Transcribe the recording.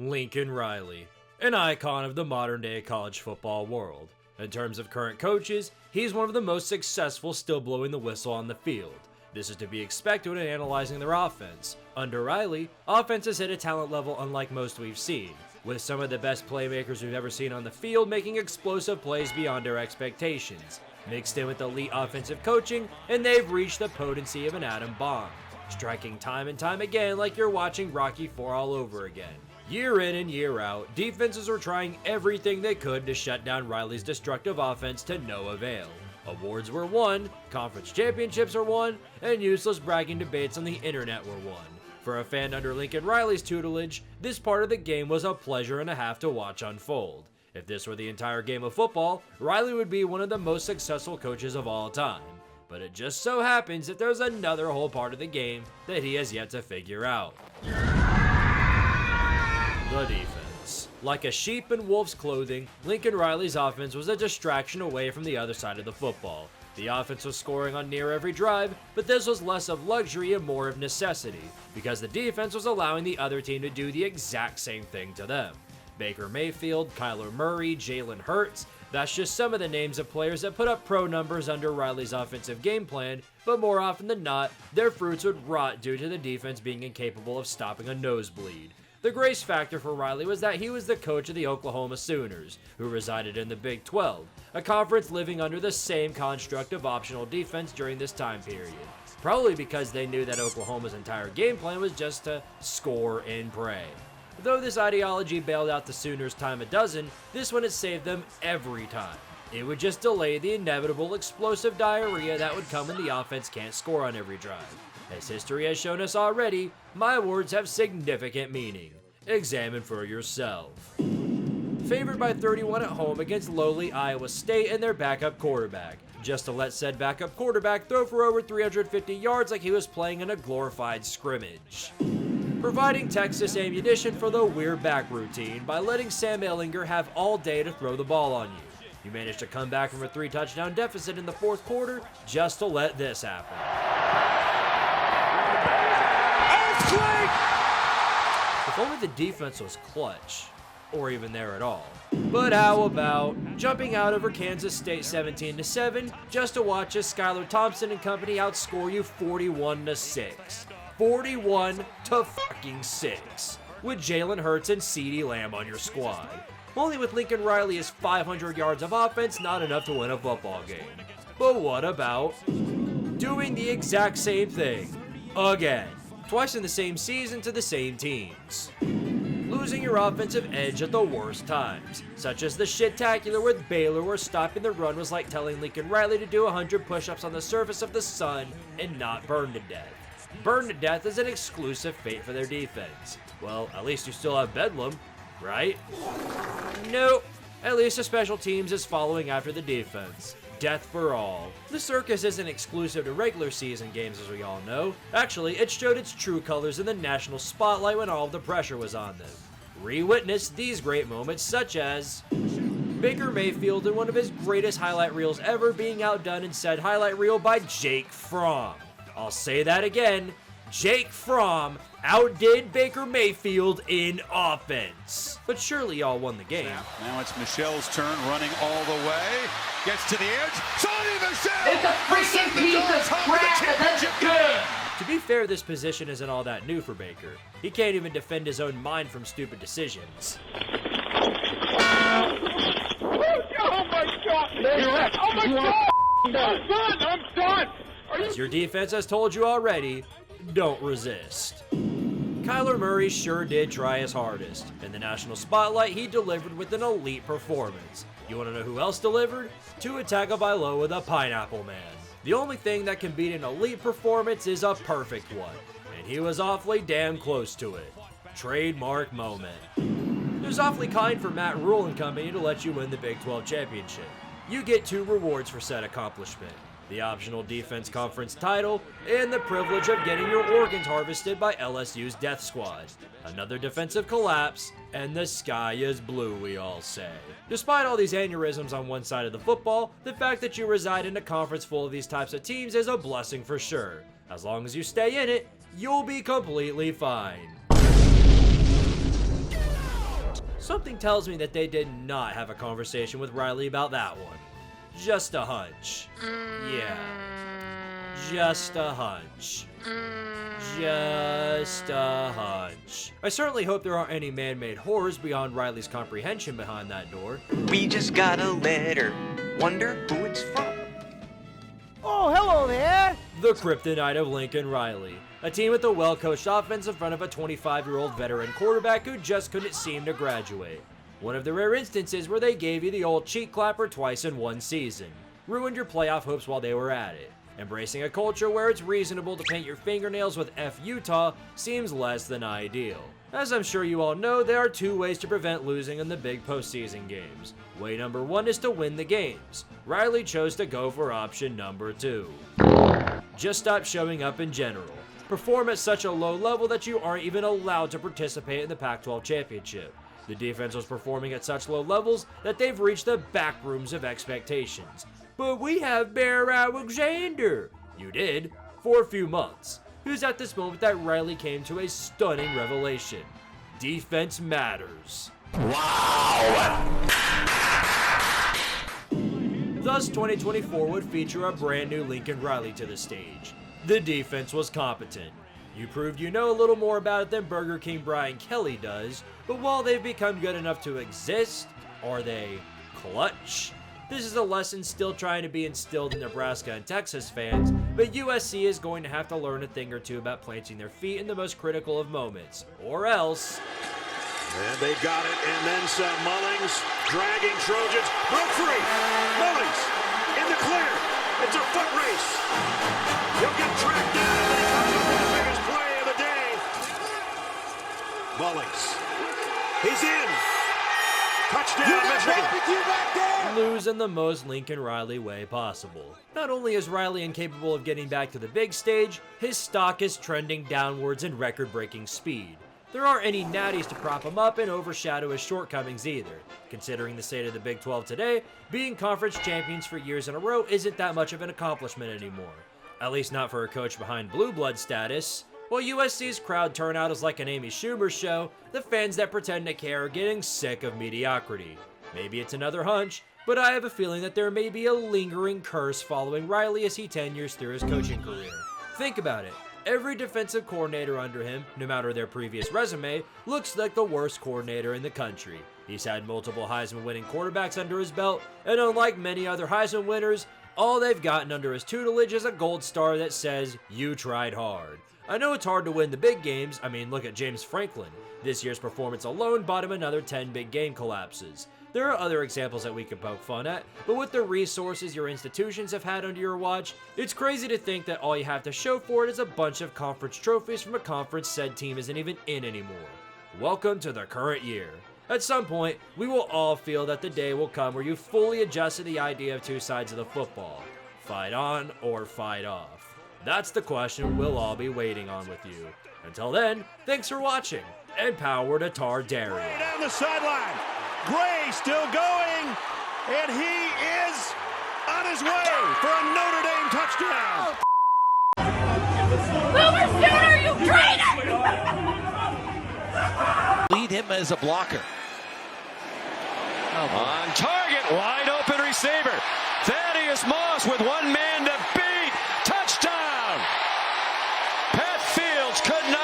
Lincoln Riley, an icon of the modern-day college football world. In terms of current coaches, he's one of the most successful still blowing the whistle on the field. This is to be expected when analyzing their offense. Under Riley, offenses hit a talent level unlike most we've seen, with some of the best playmakers we've ever seen on the field making explosive plays beyond our expectations. Mixed in with elite offensive coaching, and they've reached the potency of an atom bomb, striking time and time again like you're watching Rocky IV all over again. Year in and year out, defenses were trying everything they could to shut down Riley's destructive offense to no avail. Awards were won, conference championships were won, and useless bragging debates on the internet were won. For a fan under Lincoln Riley's tutelage, this part of the game was a pleasure and a half to watch unfold. If this were the entire game of football, Riley would be one of the most successful coaches of all time. But it just so happens that there's another whole part of the game that he has yet to figure out. The defense. Like a sheep in wolf's clothing, Lincoln Riley's offense was a distraction away from the other side of the football. The offense was scoring on near every drive, but this was less of luxury and more of necessity, because the defense was allowing the other team to do the exact same thing to them. Baker Mayfield, Kyler Murray, Jalen Hurts, that's just some of the names of players that put up pro numbers under Riley's offensive game plan, but more often than not, their fruits would rot due to the defense being incapable of stopping a nosebleed. The grace factor for Riley was that he was the coach of the Oklahoma Sooners, who resided in the Big 12, a conference living under the same construct of optional defense during this time period. Probably because they knew that Oklahoma's entire game plan was just to score and pray. Though this ideology bailed out the Sooners time a dozen, this one has saved them every time. It would just delay the inevitable explosive diarrhea that would come when the offense can't score on every drive. As history has shown us already, my words have significant meaning. Examine for yourself. Favored by 31 at home against lowly Iowa State and their backup quarterback, just to let said backup quarterback throw for over 350 yards like he was playing in a glorified scrimmage. Providing Texas ammunition for the weird back routine by letting Sam Ehlinger have all day to throw the ball on you. You managed to come back from a 3-touchdown deficit in the fourth quarter just to let this happen. If only the defense was clutch, or even there at all. But how about jumping out over Kansas State 17-7 just to watch as Skylar Thompson and company outscore you 41-6. 41-6 with Jalen Hurts and CeeDee Lamb on your squad. Only with Lincoln Riley is 500 yards of offense not enough to win a football game. But what about doing the exact same thing again? Twice in the same season to the same teams. Losing your offensive edge at the worst times, such as the shit-tacular with Baylor where stopping the run was like telling Lincoln Riley to do 100 push-ups on the surface of the sun and not burn to death. Burn to death is an exclusive fate for their defense. Well, at least you still have Bedlam, right? Nope. At least the special teams is following after the defense. Death for all. The circus isn't exclusive to regular season games, as we all know. Actually, it showed its true colors in the national spotlight when all of the pressure was on them. Re-witness these great moments, such as Baker Mayfield in one of his greatest highlight reels ever being outdone in said highlight reel by Jake Fromm. I'll say that again. Jake Fromm outdid Baker Mayfield in offense. But surely y'all won the game. Now it's Michelle's turn, running all the way. Gets to the edge. Sonny Michel! It's a freaking piece of crap, and that's good! To be fair, this position isn't all that new for Baker. He can't even defend his own mind from stupid decisions. Oh my God! Oh my God! I'm done! As your defense has told you already, don't resist. Kyler Murray sure did try his hardest. In the national spotlight, he delivered with an elite performance. You want to know who else delivered? Tua Tagovailoa, the Pineapple Man. The only thing that can beat an elite performance is a perfect one, and he was awfully damn close to it. Trademark moment. It was awfully kind for Matt Rule and company to let you win the Big 12 championship. You get 2 rewards for said accomplishment: the optional defense conference title, and the privilege of getting your organs harvested by LSU's death squad. Another defensive collapse, and the sky is blue, we all say. Despite all these aneurysms on one side of the football, the fact that you reside in a conference full of these types of teams is a blessing for sure. As long as you stay in it, you'll be completely fine. Something tells me that they did not have a conversation with Riley about that one. Just a hunch. Yeah. Just a hunch. Just a hunch. I certainly hope there aren't any man-made horrors beyond Riley's comprehension behind that door. We just got a letter. Wonder who it's from. Oh, hello there! The kryptonite of Lincoln Riley. A team with a well-coached offense in front of a 25-year-old veteran quarterback who just couldn't seem to graduate. One of the rare instances where they gave you the old cheek clapper twice in one season. Ruined your playoff hopes while they were at it. Embracing a culture where it's reasonable to paint your fingernails with F Utah seems less than ideal. As I'm sure you all know, there are two ways to prevent losing in the big postseason games. Way number one is to win the games. Riley chose to go for option number 2. Just stop showing up in general. Perform at such a low level that you aren't even allowed to participate in the Pac-12 championship. The defense was performing at such low levels that they've reached the back rooms of expectations. But we have Bear Alexander. You did, for a few months. It was at this moment that Riley came to a stunning revelation. Defense matters. Wow! Thus, 2024 would feature a brand new Lincoln Riley to the stage. The defense was competent. You proved you know a little more about it than Burger King Brian Kelly does, but while they've become good enough to exist, are they clutch? This is a lesson still trying to be instilled in Nebraska and Texas fans, but USC is going to have to learn a thing or two about planting their feet in the most critical of moments, or else. And they got it, and then some. Mullings dragging Trojans. Broke free. Mullings in the clear. It's a foot race. He'll get tracked down, and he comes up with the biggest play of the day. Mullings. He's in. Touchdown, Michigan. Lose in the most Lincoln Riley way possible. Not only is Riley incapable of getting back to the big stage, his stock is trending downwards in record-breaking speed. There aren't any natties to prop him up and overshadow his shortcomings either. Considering the state of the Big 12 today, being conference champions for years in a row isn't that much of an accomplishment anymore. At least not for a coach behind blue blood status. While USC's crowd turnout is like an Amy Schumer show, the fans that pretend to care are getting sick of mediocrity. Maybe it's another hunch, but I have a feeling that there may be a lingering curse following Riley as he tenures through his coaching career. Think about it. Every defensive coordinator under him, no matter their previous resume, looks like the worst coordinator in the country. He's had multiple Heisman-winning quarterbacks under his belt, and unlike many other Heisman winners, all they've gotten under his tutelage is a gold star that says, "You tried hard." I know it's hard to win the big games. I mean, look at James Franklin. This year's performance alone bought him another 10 big game collapses. There are other examples that we could poke fun at, but with the resources your institutions have had under your watch, it's crazy to think that all you have to show for it is a bunch of conference trophies from a conference said team isn't even in anymore. Welcome to the current year. At some point, we will all feel that the day will come where you fully adjust to the idea of two sides of the football. Fight on or fight off. That's the question we'll all be waiting on with you. Until then, thanks for watching, and power to Tardaria. Down the sideline. Gray still going, and he is on his way for a Notre Dame touchdown. Boomer Sooner, you traitor! Lead him as a blocker. On target, wide open receiver. Thaddeus Moss with one man to beat. Touchdown! Pat Fields could not